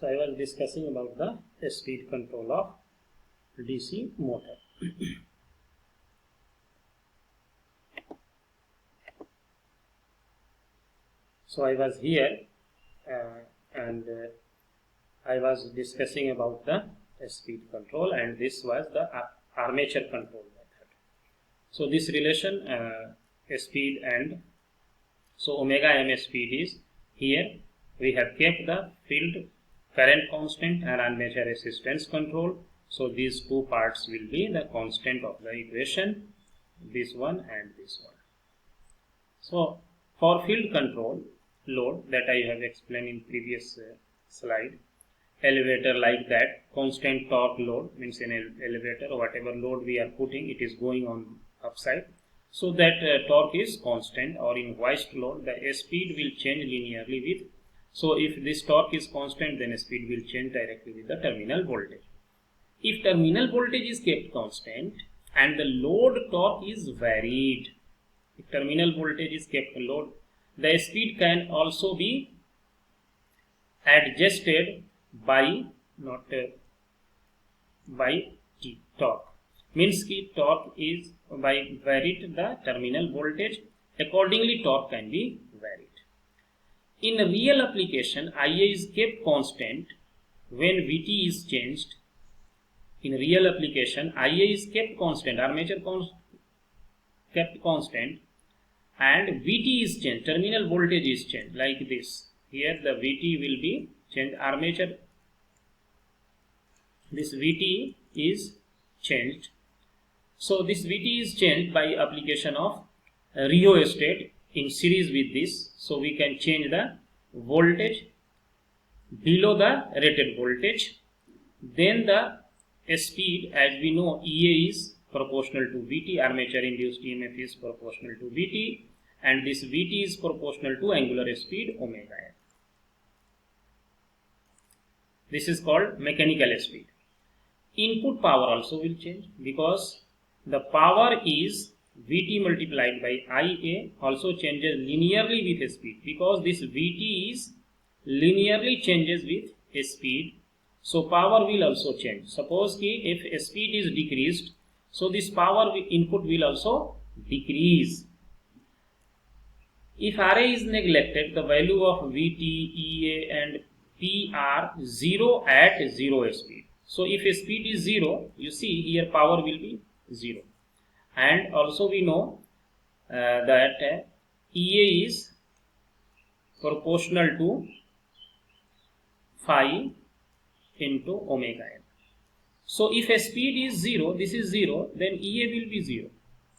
So I was discussing about the speed control of DC motor. So I was here and I was discussing about the speed control, and this was the armature control method. So this relation speed and so omega m speed is here. We have kept the field current constant and armature resistance control. So these two parts will be the constant of the equation, this one and this one. So for field control load that I have explained in previous slide, elevator like that, constant torque load means in an elevator whatever load we are putting, it is going on upside. So that torque is constant, or in hoist load the speed will change linearly with. So if this torque is constant, then speed will change directly with the terminal voltage. If terminal voltage is kept constant and the load torque is varied, if terminal voltage is kept load, the speed can also be adjusted by by T torque. Means ki torque is by varied the terminal voltage, accordingly torque can be varied. In real application, IA is kept constant when Vt is changed. In real application, IA is kept constant, armature kept constant, and Vt is changed, terminal voltage is changed like this. Here the Vt will be changed, armature, this Vt is changed. So this Vt is changed by application of rheostat in series with this. So we can change the voltage below the rated voltage. Then the speed, as we know, EA is proportional to Vt, armature induced EMF is proportional to Vt, and this Vt is proportional to angular speed omega m. This is called mechanical speed. Input power also will change because the power is Vt multiplied by Ia, also changes linearly with speed, because this Vt is linearly changes with speed. So power will also change. Suppose ki if speed is decreased, so this power input will also decrease. If Ra is neglected, the value of Vt, Ea and P are 0 at 0 speed. So if speed is 0, you see here power will be 0. And also we know that Ea is proportional to phi into omega m. So if speed is 0, this is 0, then Ea will be 0.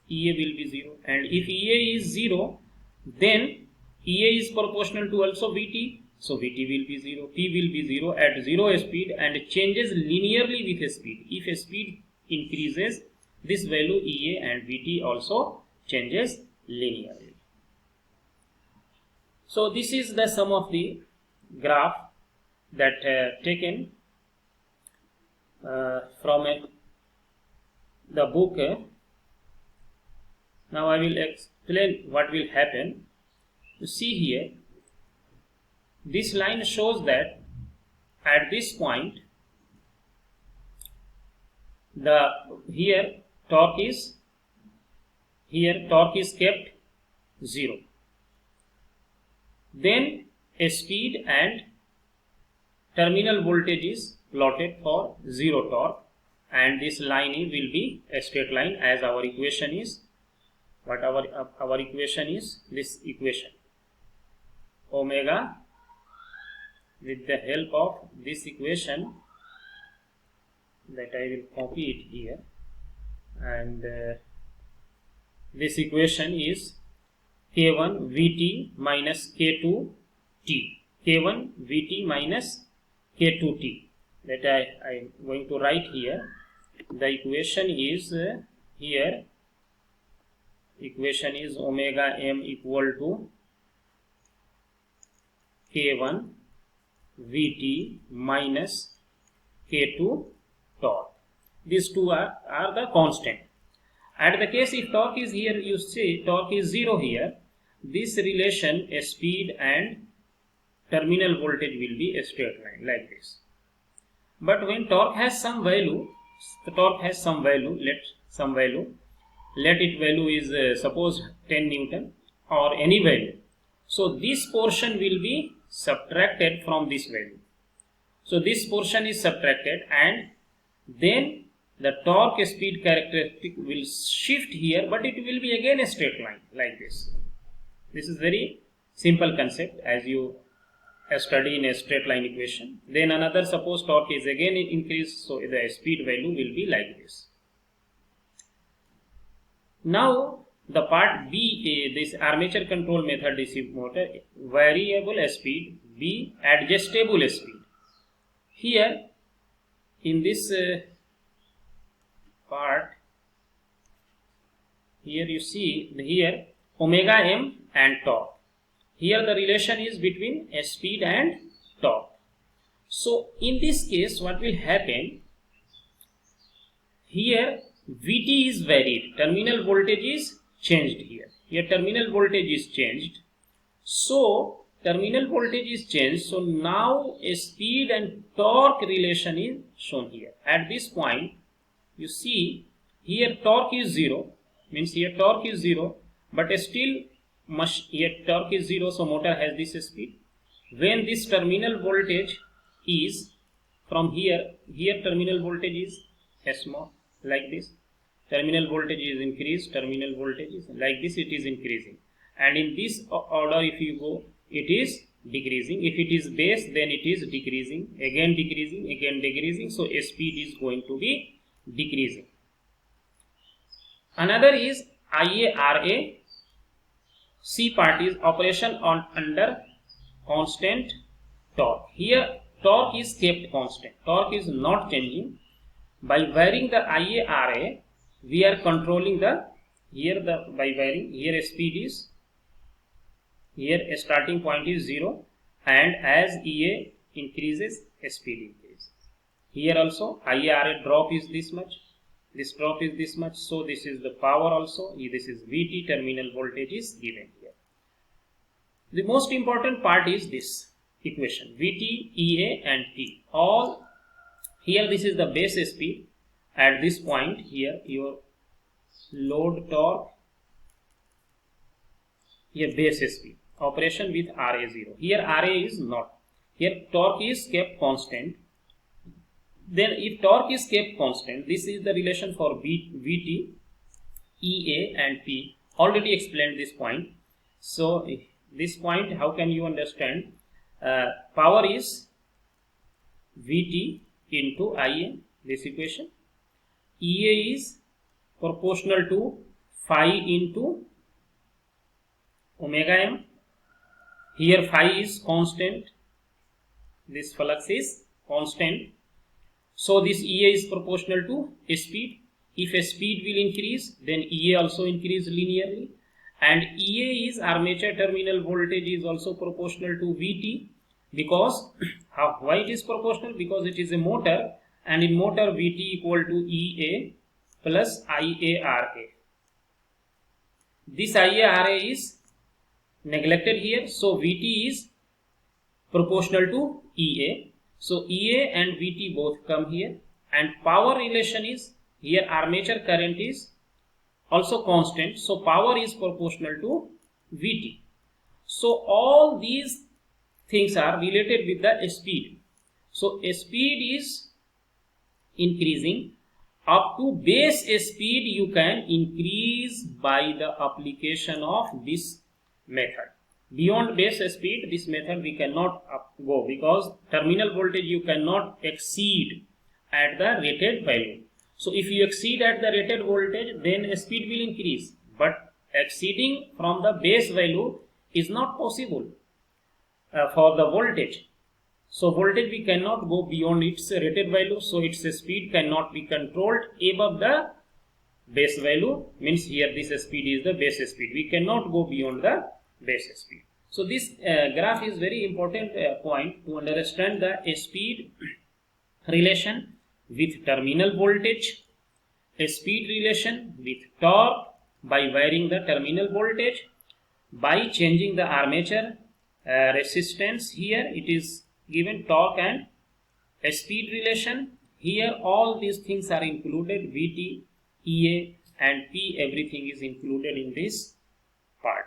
Ea will be 0. And if Ea is 0, then Ea is proportional to also Vt. So Vt will be 0. P will be 0 at 0 speed and changes linearly with speed. If speed increases, this value Ea and Vt also changes linearly. So this is the sum of the graph that taken from the book. Now I will explain what will happen. You see here, this line shows that at this point here torque is kept 0. Then speed and terminal voltage is plotted for 0 torque, and this line will be a straight line, as our equation is. What our equation is? This equation, omega, with the help of this equation that I will copy it here, and this equation is K1 Vt minus K2 T, K1 Vt minus K2 T, that I am going to write here. The equation is here, equation is omega m equal to K1 Vt minus K2 torque. These two are the constant. At the case if torque is here, you see torque is 0 here, this relation speed and terminal voltage will be a straight line like this. But when torque has some value, the torque has some value, let it value is suppose 10 Newton or any value. So this portion will be subtracted from this value. So this portion is subtracted, and then the torque speed characteristic will shift here, but it will be again a straight line like this. This is very simple concept as you study in a straight line equation. Then another, suppose torque is again increased, so the speed value will be like this. Now the part B, this armature control method DC motor, variable speed, B adjustable speed. Here in this part, here you see here omega m and torque. Here the relation is between speed and torque. So in this case what will happen, here Vt is varied, terminal voltage is changed here. Here terminal voltage is changed. So terminal voltage is changed. So now a speed and torque relation is shown here. At this point you see here torque is 0, means here torque is 0, but still here torque is 0, so motor has this speed. When this terminal voltage is from here terminal voltage is small like this, terminal voltage is increased, terminal voltage is like this, it is increasing, and in this order if you go, it is decreasing. If it is base, then it is decreasing, again decreasing, so speed is going to be decreasing. Another is IARA. C part is operation on under constant torque. Here torque is kept constant, torque is not changing. By varying the IARA, we are controlling the by varying here speed is, here a starting point is 0, and as EA increases, speed increases. Here also IARA drop is this much, this drop is this much, so this is the power also, this is Vt, terminal voltage is given here. The most important part is this equation, Vt, EA and T. All here this is the base speed. At this point here your load torque, here base speed, operation with RA0. Here RA is not. Here torque is kept constant. Then if torque is kept constant, this is the relation for Vt, EA and P. Already explained this point. So this point, how can you understand? Power is Vt into Ia, this equation. EA is proportional to phi into omega m. Here phi is constant, this flux is constant, so this EA is proportional to speed. If a speed will increase, then EA also increase linearly, and EA is armature terminal voltage is also proportional to Vt, because why it is proportional? Because it is a motor, and in motor Vt equal to EA plus IARA. This IARA is neglected here, so Vt is proportional to EA. So EA and Vt both come here, and power relation is here armature current is also constant, so power is proportional to Vt. So all these things are related with the speed. So speed is increasing up to base speed, you can increase by the application of this method. Beyond base speed, this method we cannot go, because terminal voltage you cannot exceed at the rated value. So if you exceed at the rated voltage, then speed will increase, but exceeding from the base value is not possible for the voltage. So voltage we cannot go beyond its rated value, so its speed cannot be controlled above the base value, means here this speed is the base speed. We cannot go beyond the base speed. So this graph is very important point to understand the speed relation with terminal voltage, a speed relation with torque by varying the terminal voltage, by changing the armature, resistance. Here it is given torque and speed relation. Here all these things are included, Vt, Ea and P, everything is included in this part.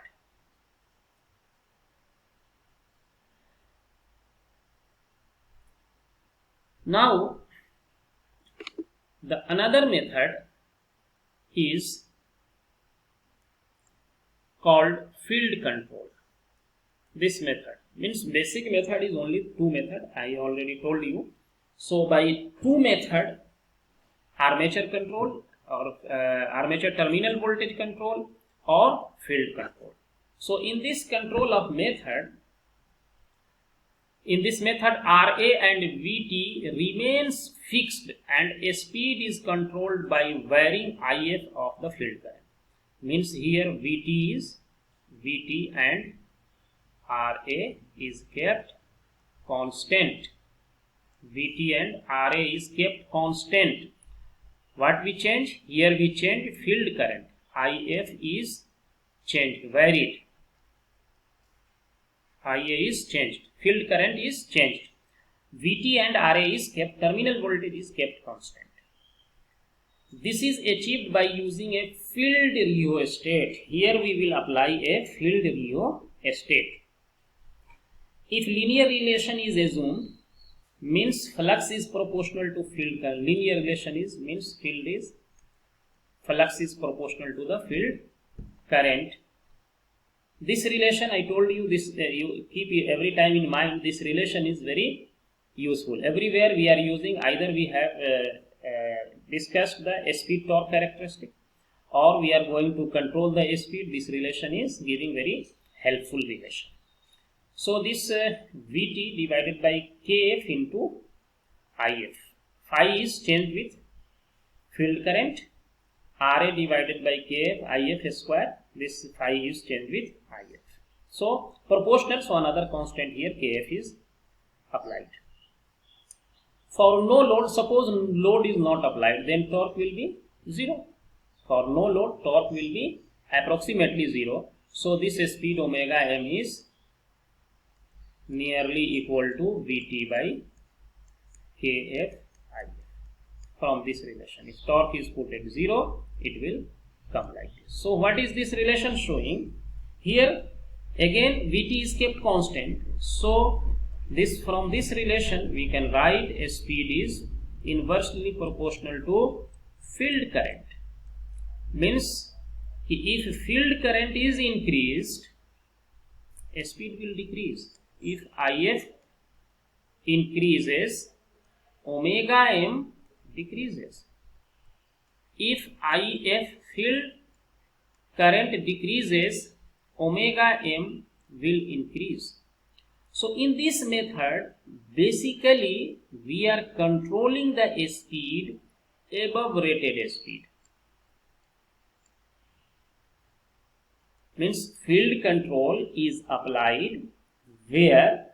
Now the another method is called field control. This method means basic method is only two method, I already told you. So by two method, armature control or armature terminal voltage control or field control. So in this control of method, in this method Ra and Vt remains fixed and speed is controlled by varying If of the field current. Means here Vt and Ra is kept constant. Vt and Ra is kept constant. What we change? Here we change field current. If is changed, varied. Ia is changed. Field current is changed. Vt and Ra is kept, terminal voltage is kept constant. This is achieved by using a field rheostat. Here we will apply a field rheostat. If linear relation is assumed, means flux is proportional to field current. Linear relation is means flux is proportional to the field current. This relation I told you, this you keep every time in mind. This relation is very useful. Everywhere we are using, either we have discussed the speed torque characteristic or we are going to control the speed. This relation is giving very helpful relation. So this Vt divided by Kf into If. Phi is changed with field current. Ra divided by Kf If square. This phi is changed with If. So proportional, so another constant here Kf is applied. For no load, suppose load is not applied, then torque will be 0. For no load, torque will be approximately 0. So this speed omega m is nearly equal to Vt by Kf If. From this relation, if torque is put at 0, it will come like this. So what is this relation showing? Here again Vt is kept constant. So this, from this relation we can write a speed is inversely proportional to field current. Means if field current is increased, a speed will decrease. If If increases, omega m decreases. If If field current decreases, omega m will increase. So in this method, basically we are controlling the speed above rated speed. Means field control is applied where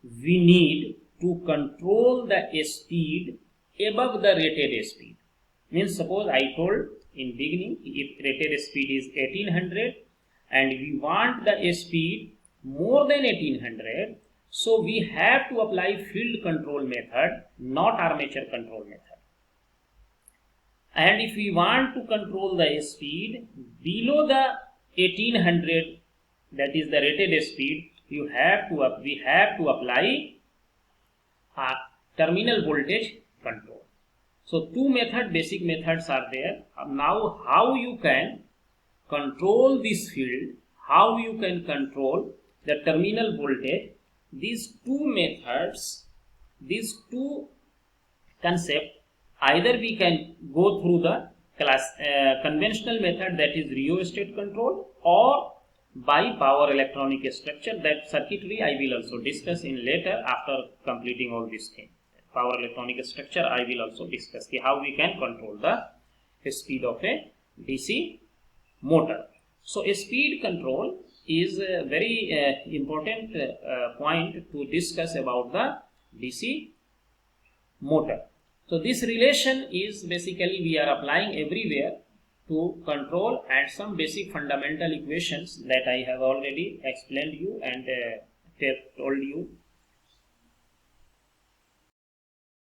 we need to control the speed above the rated speed. Means suppose I told in beginning, if rated speed is 1800 and we want the speed more than 1800, so we have to apply field control method, not armature control method. And if we want to control the speed below the 1800, that is the rated speed, we have to apply terminal voltage control. So two basic methods are there. Now how you can control this field, how you can control the terminal voltage, these two methods, these two concepts, either we can go through the conventional method, that is rheostat control, or by power electronic structure. That circuitry I will also discuss in later after completing all these things. Power electronic structure I will also discuss how we can control the speed of a DC motor. So a speed control is a very important point to discuss about the DC motor. So this relation is basically we are applying everywhere to control, and some basic fundamental equations that I have already explained you and told you